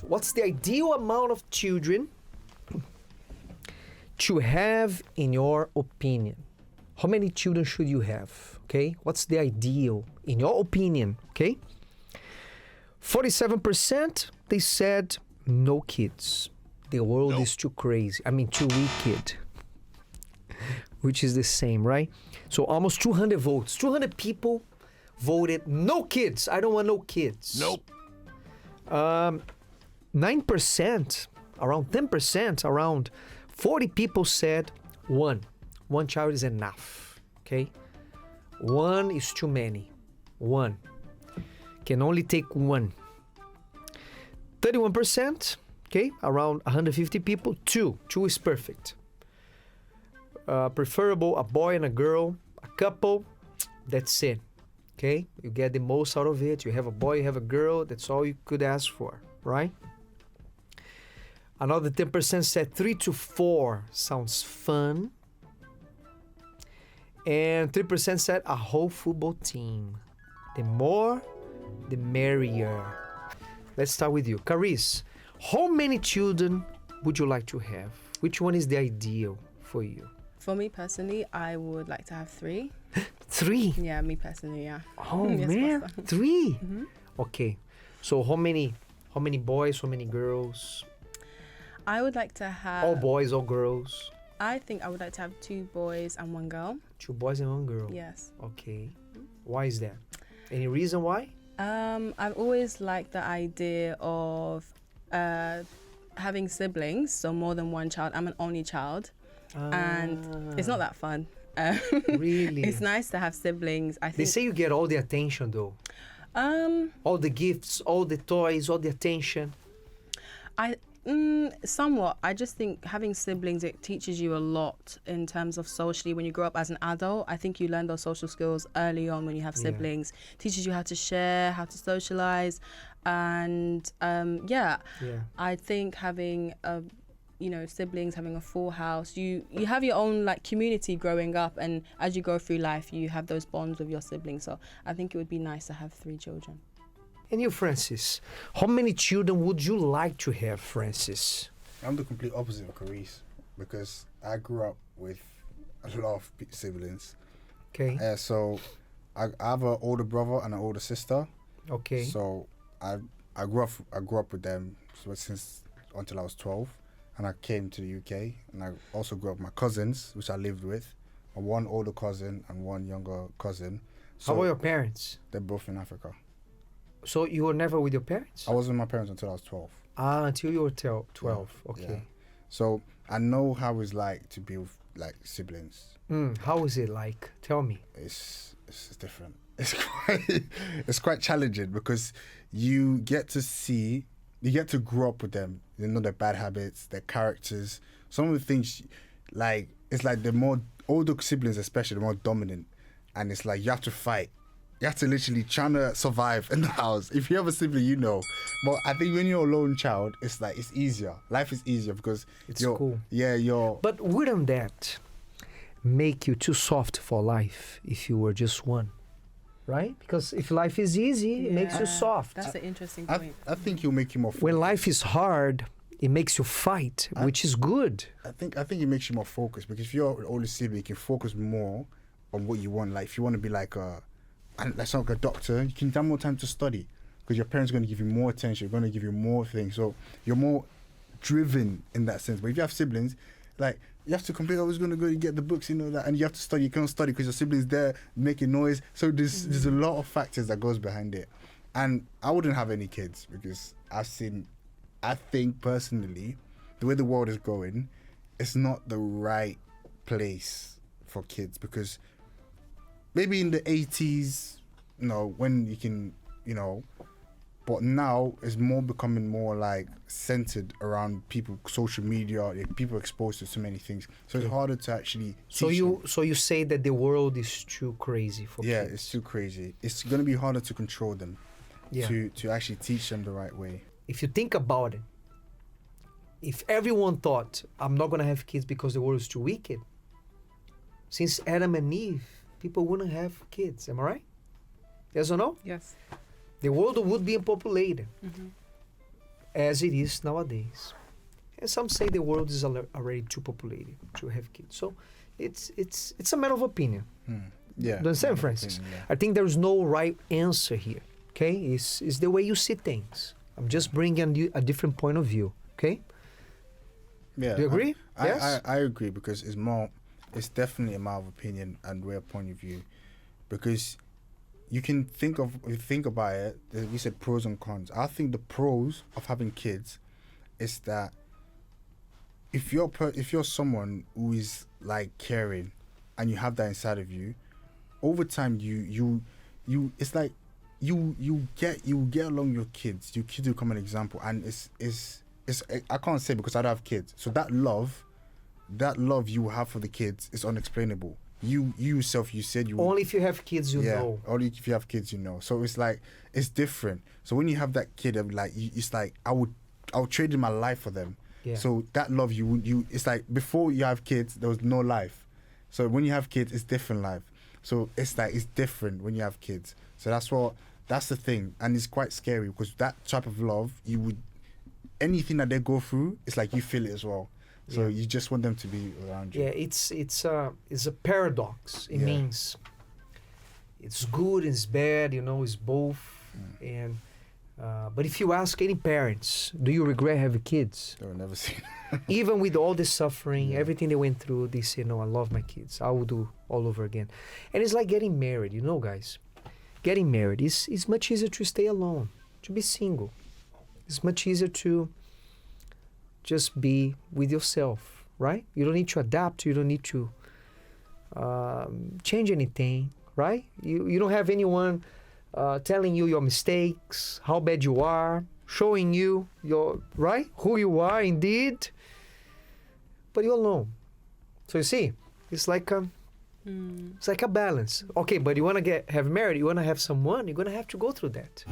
What's the ideal amount of children to have in your opinion? How many children should you have? Okay, what's the ideal in your opinion? Okay, 47% they said no kids. The world is too crazy. I mean, too wicked. Which is the same, right? So almost 200 votes. 200 people voted no kids. I don't want no kids. Nope. 9%, around 10%, around 40 people said one. One child is enough, okay? One is too many. One. Can only take one. 31%, okay? Around 150 people, two. Two is perfect. Preferable, a boy and a girl, a couple, that's it. Okay? You get the most out of it. You have a boy, you have a girl, that's all you could ask for, right? Another 10% said 3 to 4 sounds fun. And 3% said a whole football team. The more, the merrier. Let's start with you. Caris, how many children would you like to have? Which one is the ideal for you? For me personally, I would like to have 3. 3? Yeah, me personally, yeah. Oh, Yes, man. Pastor. 3? Mm-hmm. Okay. So how many boys, how many girls? I would like to have... All boys, all girls? I think I would like to have 2 boys and 1 girl. 2 boys and 1 girl? Yes. Okay. Why is that? Any reason why? I've always liked the idea of having siblings, so more than 1 child. I'm an only child, and it's not that fun. Really? It's nice to have siblings. I think They say you get all the attention though. All the gifts, all the toys, all the attention. Somewhat. I just think having siblings, it teaches you a lot in terms of socially. When you grow up as an adult, I think you learn those social skills early on when you have siblings. Teaches you how to share, how to socialize, and I think having siblings, having a full house, you have your own like community growing up, and as you go through life, you have those bonds with your siblings. So I think it would be nice to have 3 children. And you, Francis, how many children would you like to have, Francis? I'm the complete opposite of Caris because I grew up with a lot of siblings. Okay. So I have an older brother and an older sister. Okay. So I grew up with them since until I was 12, and I came to the UK, and I also grew up with my cousins, which I lived with, one older cousin and one younger cousin. So how about your parents? They're both in Africa. So you were never with your parents? I was with my parents until I was 12. Until you were 12. Okay. Yeah. So I know how it's like to be with like siblings. How is it like? Tell me. It's different. It's quite challenging because you get to grow up with them. You know their bad habits, their characters. Some of the things, like it's like the more older siblings, especially the more dominant, and it's like you have to fight. You have to literally trying to survive in the house. If you have a sibling, you know. But I think when you're a lone child, it's like it's easier. Life is easier because it's cool. Yeah, you're. But wouldn't that make you too soft for life if you were just one? Right? Because if life is easy, it makes you soft. That's an interesting point. I think it'll make you more focused. When life is hard, it makes you fight, which is good. I think it makes you more focused because if you're an older sibling, you can focus more on what you want. Like if you want to be like a doctor, you can have more time to study because your parents are going to give you more attention, they're going to give you more things. So you're more driven in that sense. But if you have siblings, like you have to compare who's going to go and get the books, that, and you have to study. You can't study because your siblings there making noise. So there's a lot of factors that goes behind it. And I wouldn't have any kids because I think personally, the way the world is going, it's not the right place for kids because maybe in the 80s, when you can, but now it's more becoming more like centered around people, social media, people exposed to so many things. So it's harder to actually teach them. So you say that the world is too crazy for kids? Yeah, it's too crazy. It's going to be harder to control them, to actually teach them the right way. If you think about it, if everyone thought, I'm not going to have kids because the world is too wicked, since Adam and Eve, people wouldn't have kids. Am I right? Yes or no? Yes. The world would be unpopulated. Mm-hmm. as it is nowadays. And some say the world is already too populated to have kids. So it's a matter of opinion. Yeah. Do you understand, Francis? Yeah. I think there's no right answer here. Okay, it's the way you see things. I'm just bringing a different point of view. Okay. Yeah. Do you agree? Yes? I agree, because it's definitely a matter of opinion and way of point of view, because you can think about it. We said pros and cons. I think the pros of having kids is that if you're someone who is like caring and you have that inside of you, over time you it's like you get along your kids. Your kids become an example, and it's I can't say because I don't have kids. So that love you have for the kids is unexplainable. You yourself, you said you Only if you have kids, you know. Only if you have kids, you know. So it's like it's different. So when you have that kid, like it's like I would trade in my life for them. Yeah. So that love you it's like before you have kids there was no life. So when you have kids, it's different life. So it's like it's different when you have kids. So that's the thing, and it's quite scary because that type of love, anything that they go through, it's like you feel it as well. So you just want them to be around you. Yeah, it's a paradox. It means it's good, it's bad, it's both. And but if you ask any parents, do you regret having kids? They will never see. Even with all the suffering, everything they went through, they say, no, I love my kids. I will do all over again. And it's like getting married, guys. Getting married is much easier to stay alone, to be single. It's much easier to just be with yourself, right? You don't need to adapt. You don't need to change anything, right? You don't have anyone telling you your mistakes, how bad you are, showing you who you are indeed. But you're alone. So you see, it's like a balance. Okay, but you want to have married, you want to have someone, you're going to have to go through that.